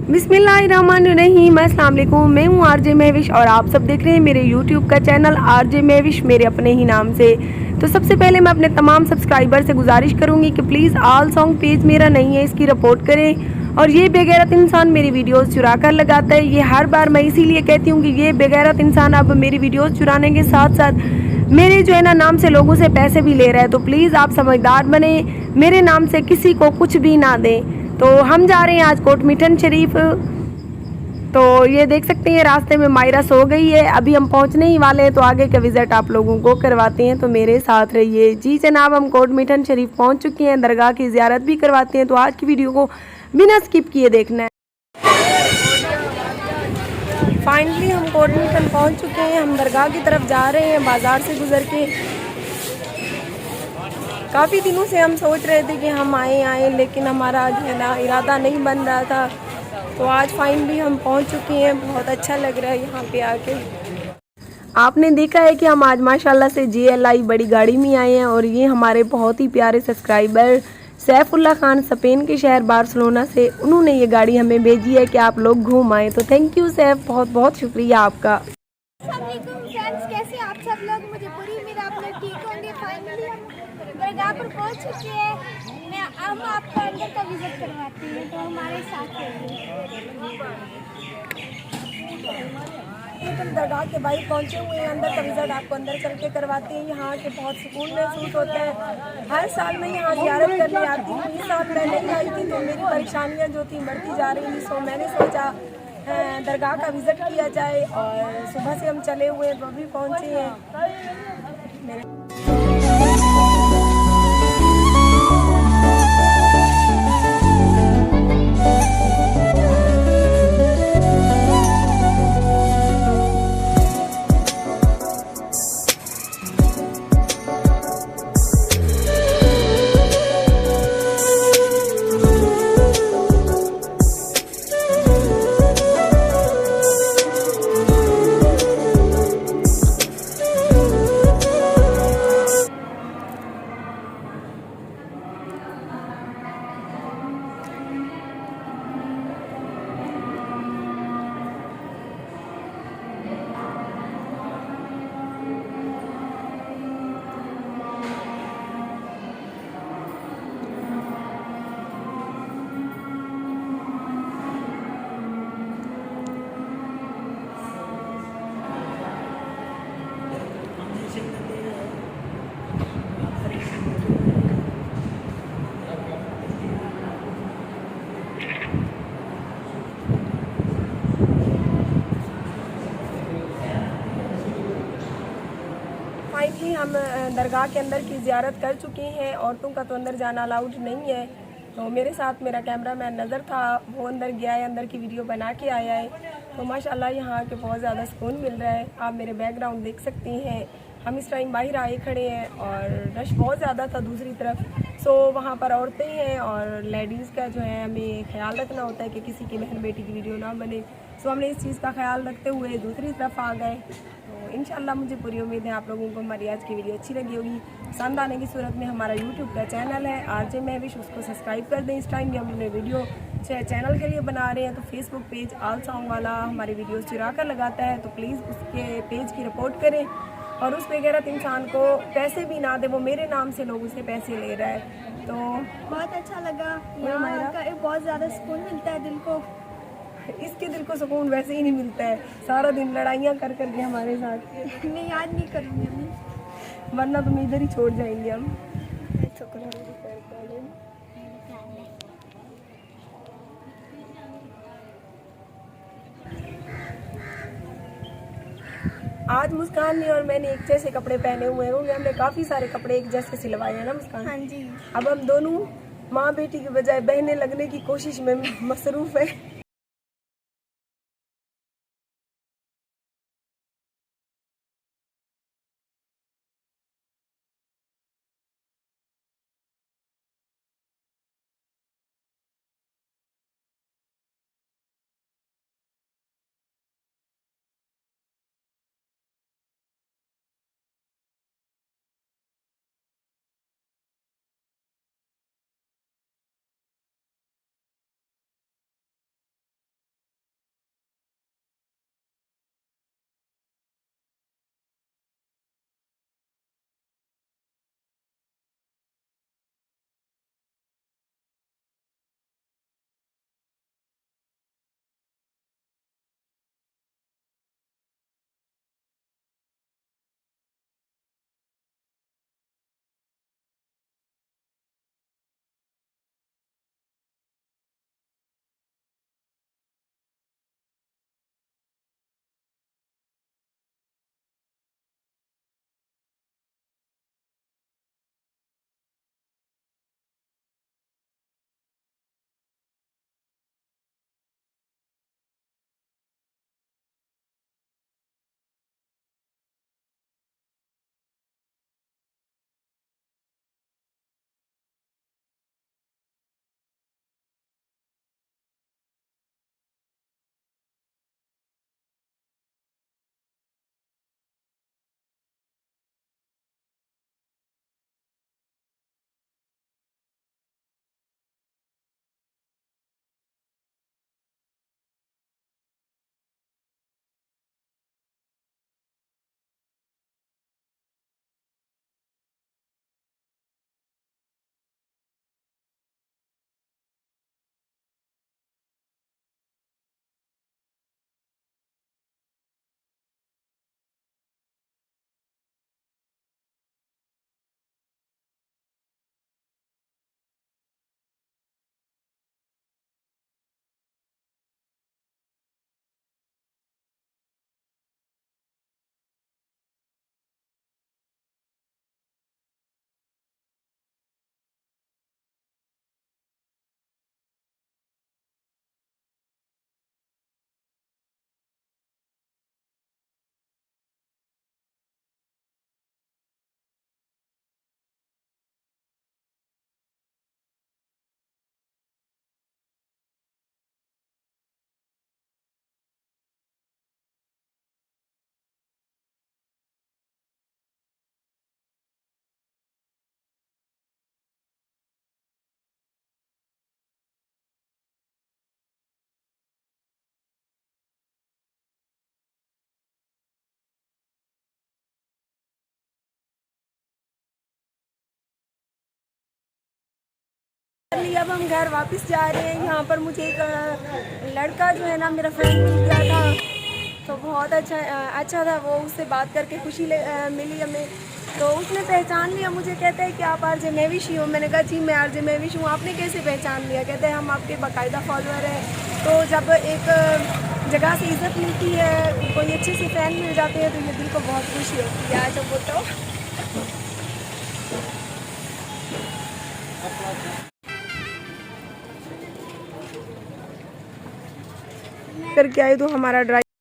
बिस्मिल्लाहिर्रहमानिर्रहीम, अस्सलाम वालेकुम। मैं हूँ आरजे महविश और आप सब देख रहे हैं मेरे यूट्यूब का चैनल आरजे महविश मेरे अपने ही नाम से। तो सबसे पहले मैं अपने तमाम सब्सक्राइबर से गुजारिश करूँगी कि प्लीज़ ऑल सॉन्ग पेज मेरा नहीं है, इसकी रिपोर्ट करें। और ये बेगैरत इंसान मेरी वीडियोस चुरा कर लगाता है। ये हर बार मैं इसीलिए कहती हूँ कि ये बेगैरत इंसान अब मेरी वीडियोस चुराने के साथ साथ मेरे जो है ना नाम से लोगों से पैसे भी ले रहा है। तो प्लीज़ आप समझदार बने, मेरे नाम से किसी को कुछ भी ना दें। तो हम जा रहे हैं आज कोटमिठन शरीफ। तो ये देख सकते हैं रास्ते में मायरा सो गई है, अभी हम पहुंचने ही वाले हैं। तो आगे का विज़िट आप लोगों को करवाते हैं, तो मेरे साथ रहिए। जी जनाब, हम कोटमिठन शरीफ पहुंच चुके हैं, दरगाह की ज़ियारत भी करवाते हैं। तो आज की वीडियो को बिना स्किप किए देखना है। फाइनली हम कोटमिठन पहुंच चुके हैं, हम दरगाह की तरफ जा रहे हैं बाज़ार से गुजर के। काफ़ी दिनों से हम सोच रहे थे कि हम आए लेकिन हमारा जो है ना इरादा नहीं बन रहा था। तो आज फाइनली हम पहुंच चुके हैं, बहुत अच्छा लग रहा है यहाँ पे आके। आपने देखा है कि हम आज माशाल्लाह से JLI बड़ी गाड़ी में आए हैं और ये हमारे बहुत ही प्यारे सब्सक्राइबर सैफुल्ला खान स्पेन के शहर बार्सिलोना से, उन्होंने ये गाड़ी हमें भेजी है कि आप लोग घूम आए। तो थैंक यू सैफ, बहुत बहुत शुक्रिया आपका। फ्रेंड्स, कैसे आप सब लोग? मुझे पूरी उम्मीद आप लोग ठीक होंगे। फाइनली हम दरगाह पर पहुंच चुके हैं। हम आपको अंदर का विजिट करवाते हैं, तो हमारे साथ हम दरगाह के बाहर पहुंचे हुए हैं, अंदर का विजिट आपको अंदर चल के करवाते हैं। यहाँ के बहुत सुकून महसूस होता है। हर साल मैं यहाँ ज़ियारत करने आती हूँ। इस साल मैं नहीं आई थी तो मेरी परेशानियाँ जो थी बढ़ती जा रही थी। सो मैंने सोचा दरगाह का विज़िट किया जाए और सुबह से हम चले हुए हैं तो अभी पहुँचे हैं। फाइनली हम दरगाह के अंदर की ज़ियारत कर चुके हैं। औरतों का तो अंदर जाना अलाउड नहीं है। तो मेरे साथ मेरा कैमरामैन नज़र था, वो अंदर गया है, अंदर की वीडियो बना के आया है। तो माशाल्लाह यहाँ के बहुत ज़्यादा सुकून मिल रहा है। आप मेरे बैकग्राउंड देख सकते हैं, हम इस टाइम बाहर आए खड़े हैं और रश बहुत ज़्यादा था दूसरी तरफ। सो वहाँ पर औरतें हैं और लेडीज़ का जो है हमें ख्याल रखना होता है कि किसी की बहन बेटी की वीडियो ना बने। सो हमने इस चीज़ का ख्याल रखते हुए दूसरी तरफ आ गए। तो इंशाल्लाह मुझे पूरी उम्मीद है आप लोगों को हमारी आज की वीडियो अच्छी लगी होगी। पसंद आने की सूरत में हमारा यूट्यूब का चैनल है आरजे महविश, उसको सब्सक्राइब कर दें। इस टाइम भी हम अपने वीडियो चैनल के लिए बना रहे हैं। तो फेसबुक पेज ऑल सॉन्ग वाला हमारी वीडियोस चुरा कर लगाता है, तो प्लीज़ उसके पेज की रिपोर्ट करें। और उस बेगैरत इंसान को पैसे भी ना दे, वो मेरे नाम से लोगों से पैसे ले रहा है। तो बहुत अच्छा लगा। यहाँ का बहुत ज़्यादा सुकून मिलता है दिल को। इसके दिल को सुकून वैसे ही नहीं मिलता है, सारा दिन लड़ाइयाँ कर करके हमारे साथ। मैं याद नहीं करूँगी अम्मी, वरना तुम इधर ही छोड़ जाएंगे हम। आज मुस्कान ने और मैंने एक जैसे कपड़े पहने हुए होंगे, हमने काफ़ी सारे कपड़े एक जैसे सिलवाए हैं ना मुस्कान? हाँ जी। अब हम दोनों माँ बेटी के बजाय बहनें लगने की कोशिश में मसरूफ़ है। फाइनली अब हम घर वापस जा रहे हैं। यहाँ पर मुझे एक लड़का जो है ना मेरा फ्रेंड मिल गया था, तो बहुत अच्छा था वो। उससे बात करके खुशी मिली हमें। तो उसने पहचान लिया मुझे, कहते हैं कि आप आरजे महविश हो। मैंने कहा जी मैं आरजे महविश हूँ। आपने कैसे पहचान लिया? कहते हैं हम आपके बाकायदा फॉलोअर हैं। तो जब एक जगह से इज़्ज़त मिलती है, कोई अच्छे से फ़ैन मिल जाते हैं, तो ये दिल को बहुत खुशी होती है। जब वो तो करके आए तो हमारा ड्राइव